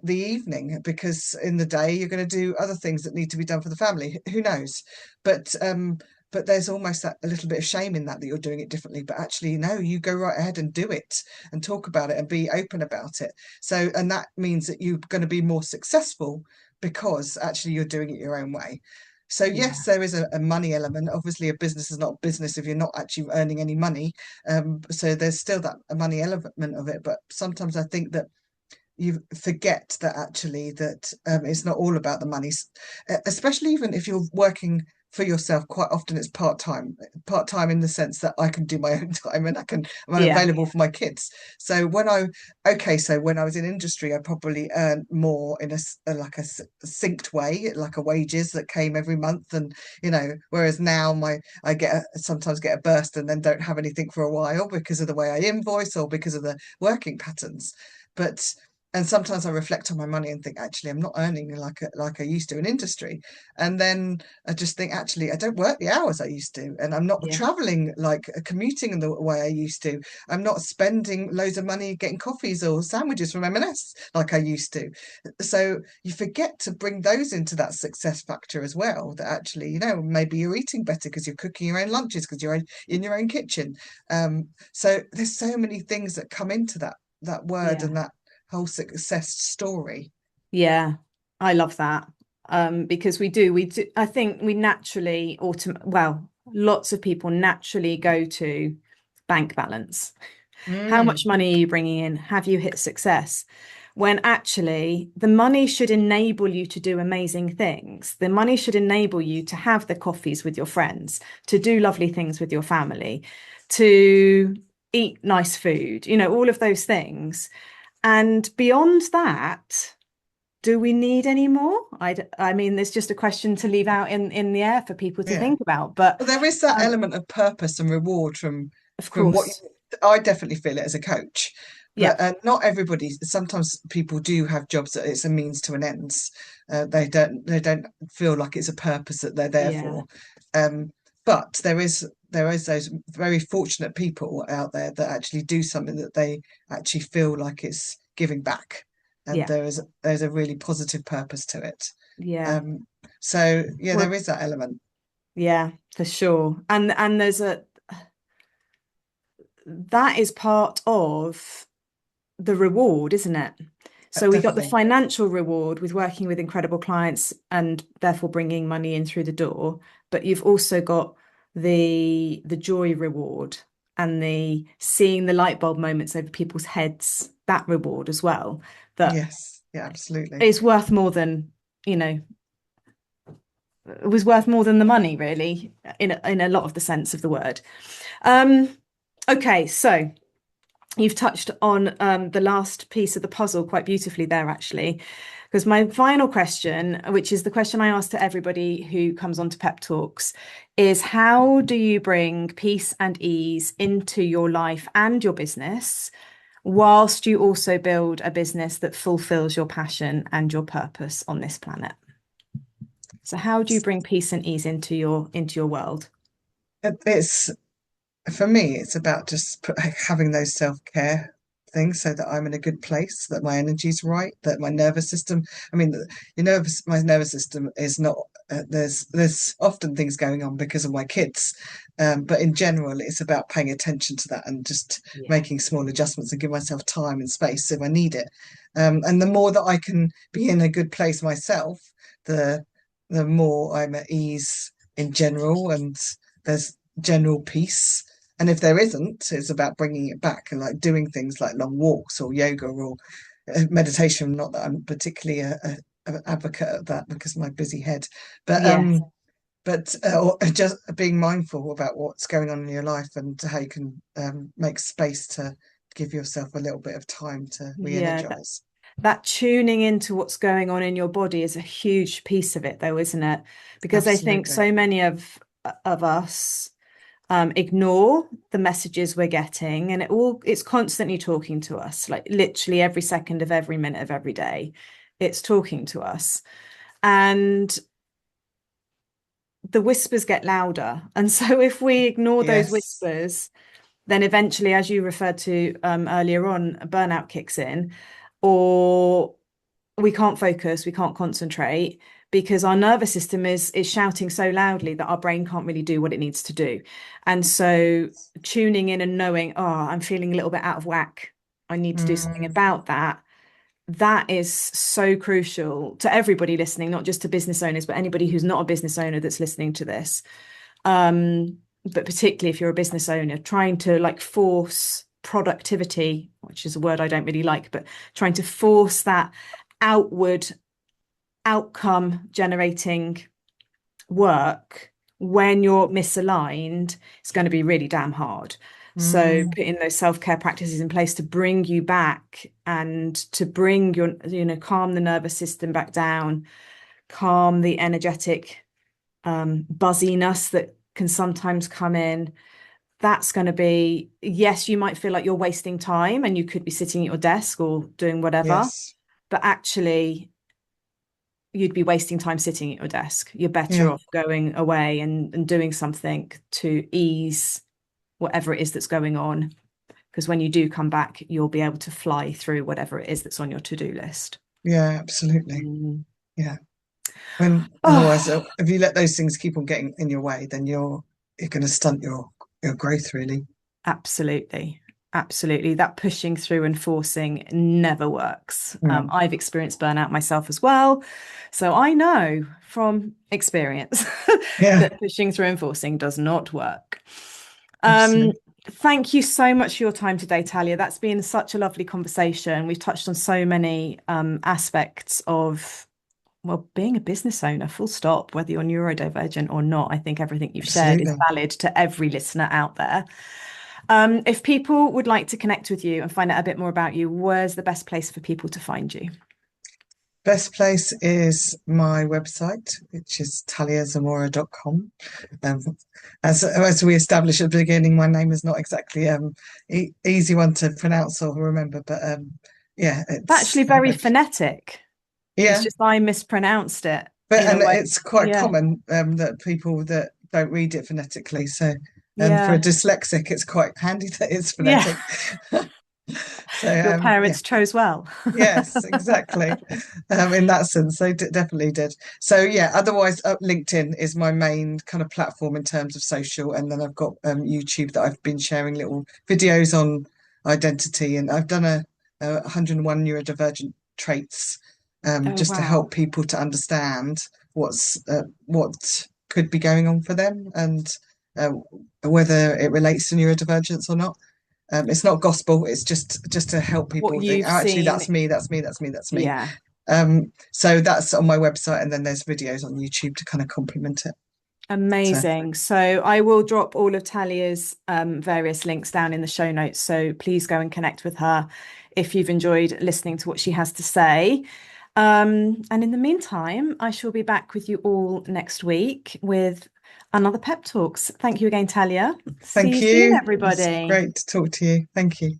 [SPEAKER 2] the evening, because in the day you're going to do other things that need to be done for the family. Who knows? But there's almost a little bit of shame in that you're doing it differently. But actually, no, you go right ahead and do it and talk about it and be open about it. So, and that means that you're going to be more successful because actually you're doing it your own way. So
[SPEAKER 1] Yeah.
[SPEAKER 2] yes, there is a money element. Obviously, a business is not a business if you're not actually earning any money. So there's still that a money element of it. But sometimes I think that you forget that actually that it's not all about the money, especially even if you're working for yourself. Quite often it's part time in the sense that I can do my own time and I'm
[SPEAKER 1] Yeah.
[SPEAKER 2] available for my kids. So when I was in industry, I probably earned more in like a synced way, like a wages that came every month, and whereas now I sometimes get a burst and then don't have anything for a while because of the way I invoice or because of the working patterns. But and sometimes I reflect on my money and think, actually, I'm not earning like I used to in industry. And then I just think, actually, I don't work the hours I used to, and I'm not
[SPEAKER 1] Yeah.
[SPEAKER 2] traveling like commuting in the way I used to. I'm not spending loads of money getting coffees or sandwiches from M&S like I used to. So you forget to bring those into that success factor as well. That actually, maybe you're eating better because you're cooking your own lunches because you're in your own kitchen. So there's so many things that come into that word
[SPEAKER 1] Yeah.
[SPEAKER 2] and that whole success story.
[SPEAKER 1] Yeah. I love that. Because we do, I think we naturally well, lots of people naturally go to bank balance. How much
[SPEAKER 2] Mm,
[SPEAKER 1] money are you bringing in? Have you hit success? When actually the money should enable you to do amazing things. The money should enable you to have the coffees with your friends, to do lovely things with your family, to eat nice food, all of those things. And beyond that, do we need any more? I mean, there's just a question to leave out in the air for people to
[SPEAKER 2] yeah.
[SPEAKER 1] think about. But
[SPEAKER 2] Well, there is that
[SPEAKER 1] um,
[SPEAKER 2] element of purpose and reward
[SPEAKER 1] of
[SPEAKER 2] from what
[SPEAKER 1] course,
[SPEAKER 2] I definitely feel it as a coach.
[SPEAKER 1] yeah,
[SPEAKER 2] But not everybody. Sometimes people do have jobs that it's a means to an end. They don't feel like it's a purpose that they're there
[SPEAKER 1] yeah,
[SPEAKER 2] for. Um, but there is those very fortunate people out there that actually do something that they actually feel like it's giving back, and
[SPEAKER 1] yeah,
[SPEAKER 2] there's a really positive purpose to it.
[SPEAKER 1] yeah.
[SPEAKER 2] Um, so yeah, there
[SPEAKER 1] Well,
[SPEAKER 2] is that element.
[SPEAKER 1] yeah, for sure. And there's a that is part of the reward, isn't it? So we got the
[SPEAKER 2] Definitely.
[SPEAKER 1] financial reward with working with incredible clients and therefore bringing money in through the door, but you've also got the joy reward and the seeing the light bulb moments over people's heads, that reward as well, that
[SPEAKER 2] Yes. Yeah, absolutely.
[SPEAKER 1] is worth more than, you know, it was worth more than the money, really, in a lot of the sense of the word. Um, okay, so you've touched on the last piece of the puzzle quite beautifully there, actually. Because my final question, which is the question I ask to everybody who comes on to Pep Talks, is how do you bring peace and ease into your life and your business, whilst you also build a business that fulfills your passion and your purpose on this planet? So how do you bring peace and ease into your world?
[SPEAKER 2] It's for me, it's about just having those self-care things so that I'm in a good place, that my energy's right, that my nervous system, I mean, my nervous system is not, there's often things going on because of my kids. But in general, it's about paying attention to that and just
[SPEAKER 1] Yeah.
[SPEAKER 2] making small adjustments and give myself time and space if I need it. And the more that I can be in a good place myself, the the more I'm at ease in general, and there's general peace. And if there isn't, it's about bringing it back and like doing things like long walks or yoga or meditation. Not that I'm particularly an advocate of that because of my busy head, but
[SPEAKER 1] Yes.
[SPEAKER 2] or just being mindful about what's going on in your life and how you can make space to give yourself a little bit of time to
[SPEAKER 1] Yeah.
[SPEAKER 2] re-energize.
[SPEAKER 1] That tuning into what's going on in your body is a huge piece of it, though, isn't it? Because I think
[SPEAKER 2] Absolutely.
[SPEAKER 1] so many of us ignore the messages we're getting, and it's constantly talking to us, like literally every second of every minute of every day, it's talking to us, and the whispers get louder. And so if we ignore those
[SPEAKER 2] Yes.
[SPEAKER 1] whispers, then eventually, as you referred to earlier on, burnout kicks in, or we can't focus, we can't concentrate because our nervous system is shouting so loudly that our brain can't really do what it needs to do. And so tuning in and knowing, oh, I'm feeling a little bit out of whack. I need to do something
[SPEAKER 2] Mm,
[SPEAKER 1] about that. that is so crucial to everybody listening, not just to business owners, but anybody who's not a business owner that's listening to this. But particularly if you're a business owner, trying to like force productivity, which is a word I don't really like, but trying to force that outward outcome generating work when you're misaligned, it's going to be really damn hard. So putting those self-care practices in place to bring you back and to bring your, calm the nervous system back down, calm the energetic buzziness that can sometimes come in. That's going to be, yes, you might feel like you're wasting time and you could be sitting at your desk or doing whatever,
[SPEAKER 2] Yes.
[SPEAKER 1] but actually you'd be wasting time sitting at your desk. You're better
[SPEAKER 2] Yeah.
[SPEAKER 1] off going away and doing something to ease whatever it is that's going on. Because when you do come back, you'll be able to fly through whatever it is that's on your to-do list.
[SPEAKER 2] Yeah, absolutely. Yeah.
[SPEAKER 1] Oh,
[SPEAKER 2] Otherwise, if you let those things keep on getting in your way, then you're going to stunt your growth, really.
[SPEAKER 1] absolutely. Absolutely. That pushing through and forcing never works.
[SPEAKER 2] Mm.
[SPEAKER 1] I've experienced burnout myself as well. So I know from experience
[SPEAKER 2] Yeah,
[SPEAKER 1] that pushing through and forcing does not work.
[SPEAKER 2] absolutely.
[SPEAKER 1] Thank you so much for your time today, Talia. That's been such a lovely conversation. We've touched on so many aspects of, well, being a business owner, full stop, whether you're neurodivergent or not. I think everything you've shared is
[SPEAKER 2] Absolutely.
[SPEAKER 1] valid to every listener out there. If people would like to connect with you and find out a bit more about you, where's the best place for people to find you?
[SPEAKER 2] Best place is my website, which is taliazamora.com. As we established at the beginning, my name is not exactly easy one to pronounce or remember, but yeah,
[SPEAKER 1] It's actually very phonetic. It's
[SPEAKER 2] yeah,
[SPEAKER 1] just I mispronounced it
[SPEAKER 2] but
[SPEAKER 1] in a
[SPEAKER 2] and
[SPEAKER 1] way.
[SPEAKER 2] it's quite
[SPEAKER 1] Yeah.
[SPEAKER 2] common that people that don't read it phonetically. So for a
[SPEAKER 1] Yeah.
[SPEAKER 2] dyslexic, it's quite handy that it's
[SPEAKER 1] Yeah.
[SPEAKER 2] phonetic. So
[SPEAKER 1] Your
[SPEAKER 2] yeah.
[SPEAKER 1] parents chose well.
[SPEAKER 2] Yes, exactly. In that sense, they definitely did. So yeah, otherwise, LinkedIn is my main kind of platform in terms of social, and then I've got YouTube that I've been sharing little videos on identity, and I've done a 101 neurodivergent traits
[SPEAKER 1] Oh,
[SPEAKER 2] just to
[SPEAKER 1] wow.
[SPEAKER 2] help people to understand what could be going on for them and uh, whether it relates to neurodivergence or not. It's not gospel. It's just to help
[SPEAKER 1] What
[SPEAKER 2] people think,
[SPEAKER 1] you've
[SPEAKER 2] oh, actually, that's
[SPEAKER 1] seen.
[SPEAKER 2] me, that's me, that's me, that's me.
[SPEAKER 1] Yeah.
[SPEAKER 2] So that's on my website, and then there's videos on YouTube to kind of complement it. So
[SPEAKER 1] Amazing. So I will drop all of Talia's various links down in the show notes. So please go and connect with her if you've enjoyed listening to what she has to say. And in the meantime, I shall be back with you all next week with another Pep Talks. Thank you again, Talia. See
[SPEAKER 2] thank
[SPEAKER 1] you soon,
[SPEAKER 2] you. It was
[SPEAKER 1] everybody.
[SPEAKER 2] great to talk to you. Thank you.